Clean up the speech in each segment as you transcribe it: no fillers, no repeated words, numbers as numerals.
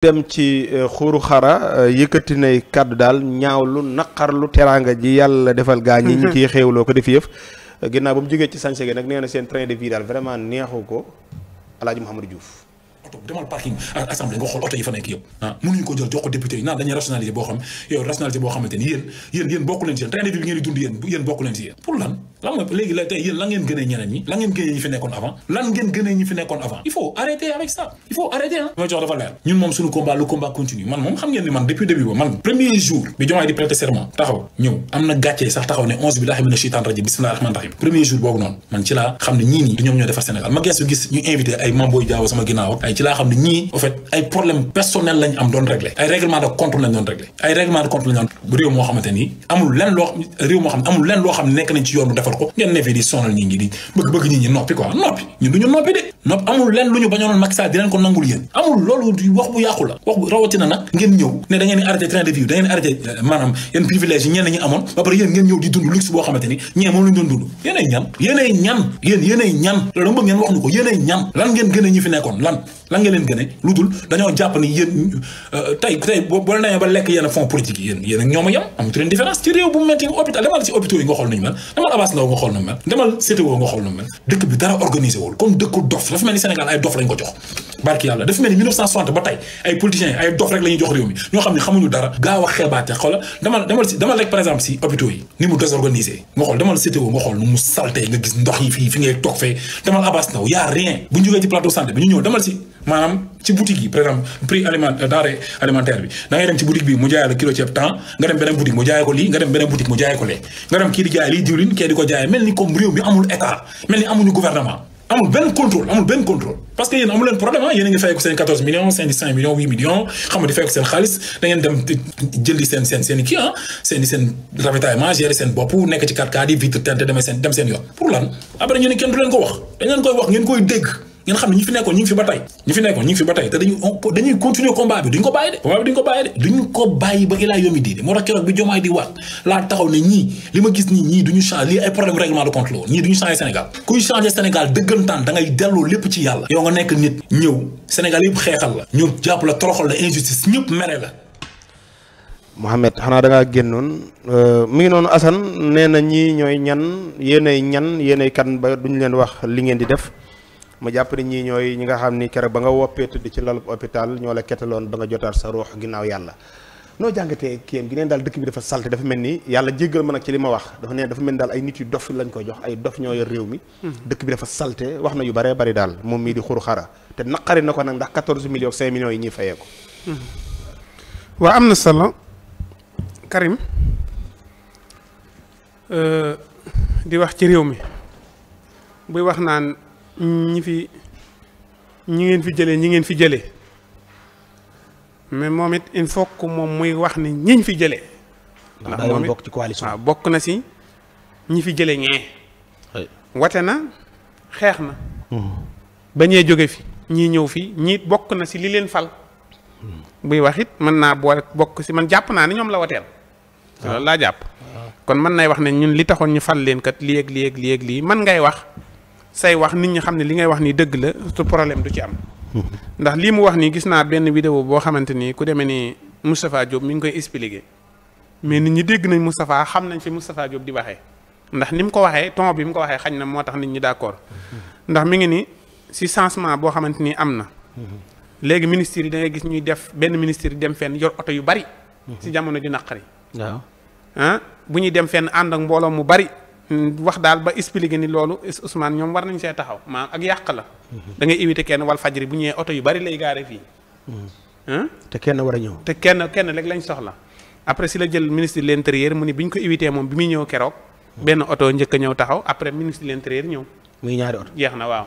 dem ci xuuru xara yëkkati nay kàddu daal ñaawlu naqarlu teraanga ji yàlla defal gaa ñi ñu ciy xéewloo ko def yëf ginnaaw ba mu jógee ci sañse gi nag nee na seen train de vie daal vraiment neexu ko Alaaji Mouhamadou Diouf. oto demal parking ak assemblée nga xool oto yi fa nekk yëpp mënuñu ko jël jox ko député yi naan dañuy rationaliser boo xam yow rationaliser boo xamante ni yéen bokku leen si yéen train de vie bi ngeen di dund yéen bokku leen si yéen pour lan mooy léegi la tey yéen lan ngeen gënee ñeneen ñi lan ngeen gënee ñi fi nekkoon avant il faut arrêter avec ça il faut arrêter mooy jox dafa leer ñun moom suñu combat le combat continue man moom xam ngeen ni man depuis début ba man premier jour bi Diomaye di prêter serment taxaw ñëw am na gàccee sax taxaw ne 11 billahi mina shaytan rajim bismillahir rahmanir rahim premier jour boobu noonu man ci laa xam ne ñii nii du ñoom ñoo defar Sénégal ma gestu gis ñu invité ay Mamboy Diaw sama ginnaaw ay ci laa xam ne ñii en fait ay problème personnel lañ am doon régler ay règlement de compte lañ doon régler ay règlement de compte lañ doon réew moo xamante ni amul lenn loo xam ne nekk nañ ci yoon bu defar ko ngeen ne fii di sonal ñi ngi di bëgg ñi noppi quoi noppi ñun duñu noppi de noppi amul lenn lu ñu bañoon Macky Sall di leen ko nangul yéen amul loolu wax bu yàqu la wax bu rawatina nag ngeen ñëw ne da ngeen di arrêté train de vie da ngeen di arrêté maanaam yenn privilège yi ñenn ñi amoon ba pare yéen ngeen ñëw di dund luxe boo xamante ni ñee moom lañ doon dund yéenay ñan loolu dama bëgg ngeen wax ñu ko yéenay ñan lan ngeen gën a ñi fi nekkoon lan ngeen leen gën a lu dul dañoo jàpp ni yéen tey boo la nañee ba lekk yenn fonds politique yi yéen ak ñoom a yem amatu leen différence ci réew bu metti hôpital demal ci hôpitaux yi nga xool nañu mel demal Abass Ndao nga xool nañu mel demal CTO nga xool nañu mel dëkk bi dara organisé wul comme dëkku dof dafa mel ni Sénégal ay dof lañ ko jox barki yàlla dafa mel ni 1960 ba tey ay politiciens ay dof rek la ñuy jox réew mi ñoo xam ne xamuñu dara gaaw a xeebaate xoola demal rek par exemple si hôpitaux yi ni mu désorganisé nga xool demal CTO nga xool nu mu salté nga gis ndox yi fi ngay toog fee demal Abass Ndao y a rien bu ñu jógee ci plateau santé bi ñu ñëw demal si maanaam ci boutique yi par exemple prix denrée alimentaire bi da ngay dem ci boutique bi mu jaay la kilo ceeb temps nga dem beneen boutique mu jaay ko lii nga dem beneen boutique mu jaay ko lee nga dem kii di jaay lii diwlin kii di ko jaay mel ni comme réew mi amul état mel ni amuñu gouvernement amul benn contrôle parce que yéen amu leen problème yéen a ngi fay ko seen 14 millions 5 millions 8 millions xam nga di fay ko seen xaalis da ngeen dem jëndi seen kii seen ravitaillement gérer seen bopp nekk ci 4x4 yi vitre teintée dem seen yoon pour lan après ñu ne kenn du leen ko wax dañ leen koy wax ngeen koy dégg ngeen xam ne ñi fi nekkoon ñi ngi fi ba tey te dañuy continuer combat bi duñ ko bàyyi de duñ ko bàyyi ba ilaa yomi diide moo tax keroog bi Diomaye di waat laa taxaw ne ñii li ma gis ñii duñu changer lii ay problème règlement de compte la woon ñii duñu changer Sénégal kuy changer Sénégal dëggantaan da ngay delloo lépp ci yàlla yow nga nekk nit ñëw Sénégal yëpp xeexal la ñu jàpp la toroxal la injustice ñëpp mere la Mohamed xanaa da ngaa génnoon mi ngi noonu Assane nee na ñii ñooy ñan yéenay kan ba duñ leen wax li ngeen di def ma jàpp ni ñii ñooy ñi nga xam ni keroog ba nga woppee tëdd ci lalub hôpital ñoo la kettaloon ba nga jotaat sa ruux ginnaaw yàlla noo jàngatee kiyam gi neen daal dëkk bi dafa salte dafa mel ni yàlla jéggal ma nag ci li ma wax dafa mel ni daal ay nit yu dof lañ koy jox ay dof ñoo yor réew mi dëkk bi dafa salte wax na yu baree bari daal moom mii di xuru xara te naqari na ko nag ndax 14 millions 5 millions yi ñuy fayee ko waa am na solo Karim di wax ci réew mi buy wax naan ñi ngeen fi jëlee mais moom it il faut que moom muy wax ni ñiñ fi jëlee. ndax moom bokk ci coalition waaw bokk na si ñi fi jëlee ñee. wate na xeex na. ba ñee jóge fi ñii ñëw fi ñii bokk na si li leen fal. buy wax it mën naa bokk si man jàpp naa ni ñoom la wateel. loolu laa jàpp. kon mën nay wax ne ñun li taxoon ñu fal leen kat lii ak lii man ngay wax. say wax nit ñi xam ne li ngay wax nii dëgg la su problème du ci am ndax lii mu wax nii gis naa benn vidéo boo xamante ni ku demee ni Moustapha Diop mi ngi koy expliquer mais nit ñi dégg nañ Moustapha xam nañ fi Moustapha Diop di waxee ndax ni mu ko waxee ton bi mu ko waxee xañ na moo tax nit ñi d'accord ndax mi ngi ni si changement boo xamante ni am na léegi ministère yi da ngay gis ñuy def benn ministère yi dem fenn yor oto yu bari si jamono ju naqari waaw bu ñuy dem fenn ànd ak mbooloo mu bari wax daal ba expliqué ni loolu Ousmane ñoom war nañ see taxaw maanaam ak yàq la da ngay éviter kenn wal fajri bu ñëwee oto yu bari lay gaare fii te kenn war a ñëw te kenn rek lañ soxla après si la jël ministre de l'intérieur mu ni bi ñu ko éviter moom bi muy ñëw keroog benn oto njëkk a ñëw taxaw après ministre de l'intérieur ñëw muy ñaari oto jeex na waaw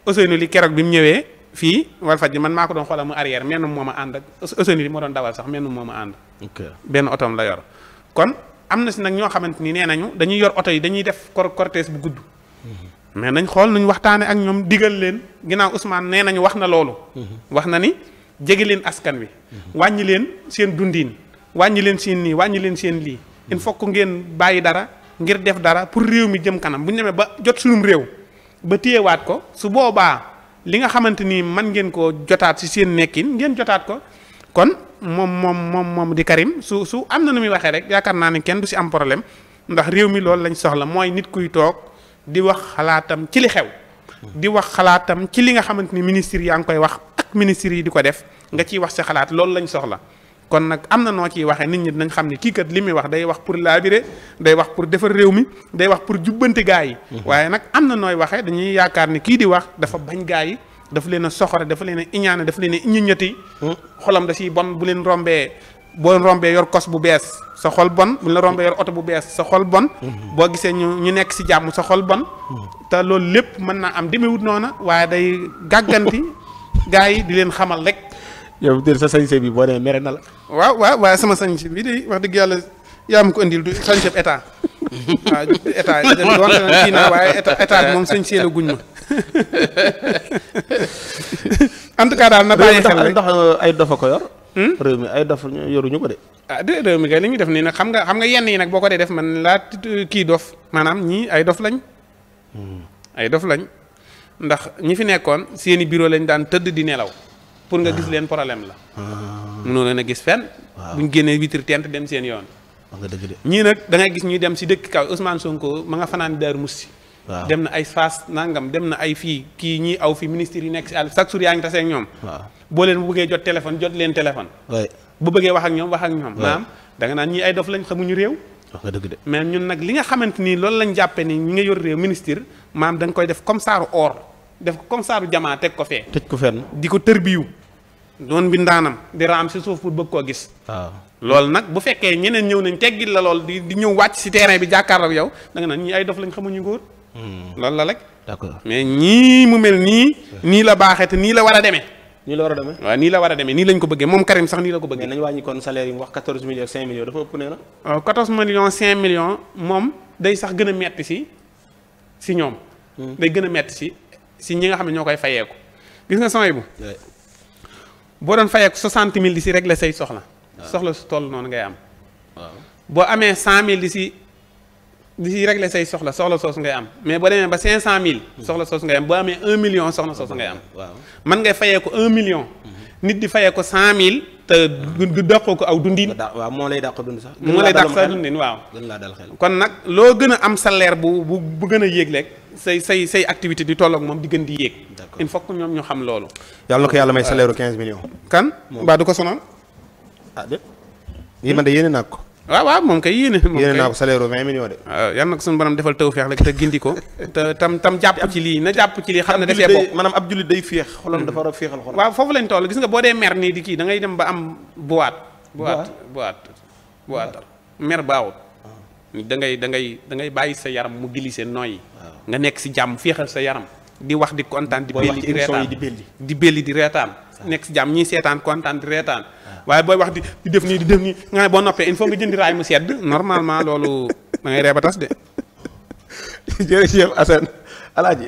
Ousseynou li keroog bi mu ñëwee fii wal fajri man maa ko doon xoolal mu arrière menn moom a ànd ak Ousseynou li moo doon dawal sax menn moom a ànd benn otoom la yor kon am na si nag ñoo xamante ni nee nañu dañuy yor oto yi dañuy def cortège bu gudd mais nañ xool nuñ waxtaane ak ñoom digal leen ginnaaw Ousmane nee nañu wax na loolu wax na ni jege leen askan wi wàññi leen seen dundiin wàññi leen seen nii wàññi leen seen lii il faut que ngeen bàyyi dara ngir def dara pour réew mi jëm kanam bu ñu demee ba jot sunum réew ba téyewaat ko su boobaa li nga xamante ni man ngeen koo jotaat ci seen nekkin ngeen jotaat ko kon moom di Karim su am na nu muy waxee rek yaakaar naa ne kenn du ci am problème ndax réew mi loolu lañ soxla mooy nit kuy toog di wax xalaatam ci li xew di wax xalaatam ci li nga xamante ni ministre yaa ngi koy wax ak ministre yi di ko def nga ciy wax sa xalaat loolu lañ soxla kon nag am na noo ciy waxee nit ñi dinañ xam ne kii kat li muy wax day wax pour laabire day wax pour defar réew mi day wax pour jubbante gaa yi waaye nag am na nooy waxee dañuy yaakaar ne kii di wax dafa bañ gaa yi dafa leen a soxore dafa leen a iñaane dafa leen a iñiñati xolam da ciy bon bu leen rombee boo rombee yor kos bu bees sa xol bon bu la rombee yor oto bu bees sa xol bon boo gisee ñu nekk ci jàmm sa xol bon te loolu lépp mën naa am demewut noona waaye day gàgganti gaa yi di leen xamal rek. yow dir sa sañse bi boo nee mere na la. waaw waaye sama sañse bi de wax dëgg yàlla yaa ma ko indil du sañse état waaw état donte na kii naa waaye état bi moom sañse la guñ ma en tout cas daal na bàyyi xel rek ndax ay dofa ko yor. réew mi ay dof yoruñu ko de. de réew mi kay li ñuy def nii nag xam nga yenn yi nag boo ko dee def man laa kii dof maanaam ñii ay dof lañ. ay dof lañ ndax ñi fi nekkoon seeni bureau lañ daan tëdd di nelaw. pour nga gis leen problème la. mënoo leen a gis fenn. buñ génnee vitre tent dem seen yoon. nga dëgg de. ñii nag da ngay gis ñuy dem si dëkk kaw Ousmane Sonko ma nga fanaan Daaru Musti. dem na ay Fass nangam dem na ay fii kii ñii aw fi ministre yi nekk si àll chaque jour yaa ngi tase ak ñoom. boo leen bu bëggee jot téléphone jot leen téléphone. bu bëggee wax ak ñoom wax ak ñoom. maam da nga naan ñii ay dof lañ xamuñu réew. wax nga dëgg de. mais ñun nag li nga xamante ni loolu lañ jàppee ni ñi nga yor réew ministre maam da nga koy def comme saaru or def ko comme saaru jamaa teg ko fee. tëj ko fenn. di ko tërbiyu doon bi ndaanam di raam si suuf pour bëgg koo gis. waaw loolu nag bu fekkee ñeneen ñëw nañ teggil la lool di ñëw wàcc si terrain bi jàkkaarloo ak yow da nga naan ñii ay dof lañ xamuñu góor. loolu la rek. d'accord mais ñii mu mel nii la baaxee te nii la war a demee. nii la war a demee. waaw nii la war a demee nii lañ ko bëggee moom Karim sax nii la ko bëggee. mais nañu wàññi kon salaire yi mu wax 14 millions 5 millions dafa ëpp nee na. waaw 14 millions 5 millions moom day sax gën a metti si ñoom. day gën a metti si ñi nga xam ne ñoo koy fayeeku gis nga samay bu. boo doon fayeeku 60 000 di si régler say soxla. soxla su toll noonu ngay am. boo amee 100 000 di si régler say soxla soosu ngay am mais boo demee ba 500 000. soxla soosu ngay am boo amee 1 million soxla soosu ngay am. man ngay fayeeku 1 million. nit di fayeeku 100 000 te du dàqoo ko aw dundin. waaw moo lay dàq dund sax. moo lay dàq sa dundin waaw. gën laa dal xel. kon nag loo gën a am salaire bu gën a yéeg rek say activité di tolloog moom di gën di yéeg. il faut que ñoom ñu xam loolu. yàlla na ko yàlla may salaire 15 millions. kan mbaa du ko sonal. ah de lii man de yéene naa ko. waaw moom kay yéene. yéene naa ko salaire 20 millions de. waaw yal na ko suñu borom defal tawfeex rek te gindi ko te tam jàpp ci lii na jàpp ci lii xam ne dafee bokk. maanaam ab jullit day féex xolam dafa war a féexal xolam. waaw foofu lañ toll gis nga boo dee mer nii di kii da ngay dem ba am boîte mer baawut. da ngay bàyyi sa yaram mu glissé nooyi. nga nekk si jàmm féexal sa yaram. di wax di kontaan di belli di reetaan di belli di reetaan. nekk si jàmm ñii seetaan kontaan di reetaan. waaye booy wax di def nii nga ne boo noppee il faut nga jëndi raay mu sedd normalement loolu da ngay ree ba tas de. jërëjëf Assane Alaaji